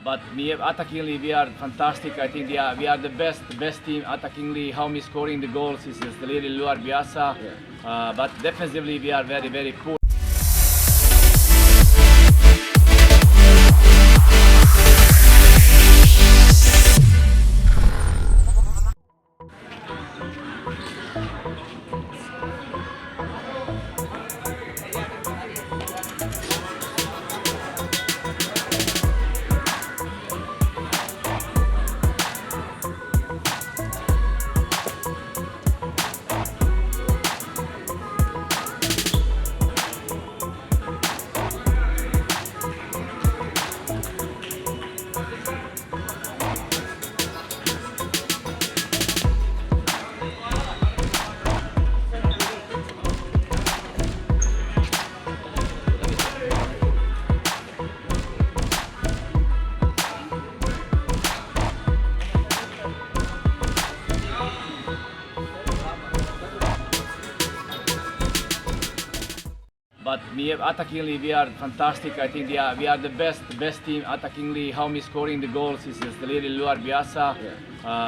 But me attackingly we are fantastic. I think we are the best team attackingly. How we scoring the goals is really luar biasa. But defensively we are very poor. But me attackingly we are fantastic. I think we are the best team attackingly. How we scoring the goals is really luar biasa.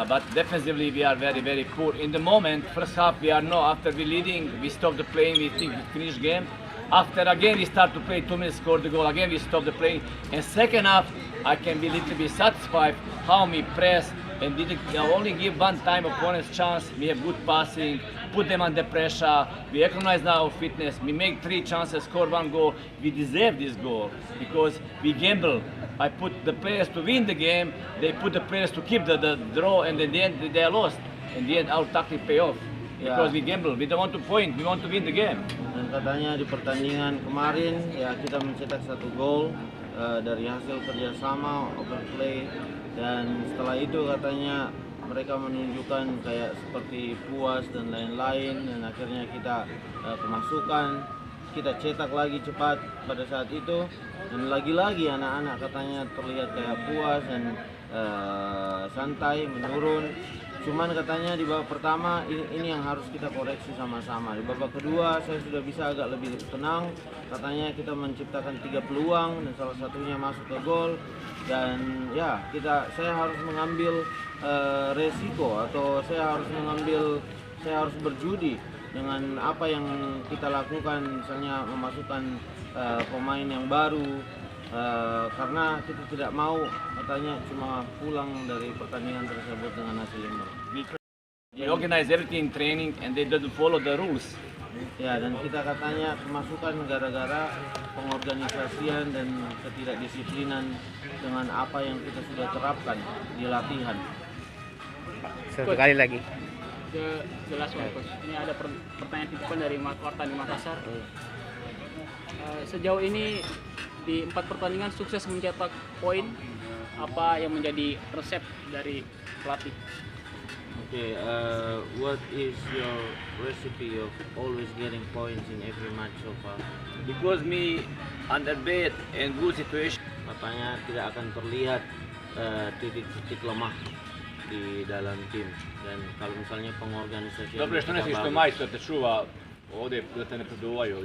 But defensively we are very poor. In the moment, first half we are after we leading, we stop the playing. We think we finish game. After again we start to play 2 minutes, score the goal. Again we stop the playing. And second half I can be little bit satisfied how we press and didn't only give one time opponents chance. We have good passing, put them under pressure. We recognize now our fitness. We make 3 chances, score 1 goal. We deserve this goal because we gamble. I put the players to win the game. They put the players to keep the draw, and in the end they are lost. In the end our tactic pay off because we gamble. We don't want to point. We want to win the game. Dan katanya di pertandingan kemarin ya kita mencetak 1 gol dari hasil kerjasama, overplay, dan setelah itu katanya mereka menunjukkan kayak seperti puas dan lain-lain, dan akhirnya kita kemasukan, kita cetak lagi cepat pada saat itu, dan lagi-lagi anak-anak katanya terlihat kayak puas dan santai menurun. Cuman katanya di babak pertama ini yang harus kita koreksi sama-sama. Di babak kedua saya sudah bisa agak lebih tenang. Katanya kita menciptakan 3 peluang dan salah satunya masuk ke gol. Dan ya saya harus mengambil resiko, atau saya harus berjudi dengan apa yang kita lakukan, misalnya memasukkan pemain yang baru. Karena kita tidak mau katanya cuma pulang dari pertandingan tersebut dengan hasil imbang. We organize everything training and they don't follow the rules. Ya, dan kita katanya kemasukan gara-gara pengorganisasian dan ketidakdisiplinan dengan apa yang kita sudah terapkan di latihan. Satu kali lagi. Jelas Markus. Ini ada pertanyaan titipan dari Wartan di Makassar. Sejauh ini di 4 pertandingan sukses mencetak poin, apa yang menjadi resep dari pelatih? Okay, what is your recipe of always getting points in every match so far? Because me under bad and good situation. Katanya tidak akan terlihat titik-titik lemah di dalam tim, dan kalau misalnya pengorganisasian Dobro je što ne si što majstor te čuva ovdje da te ne produvaju.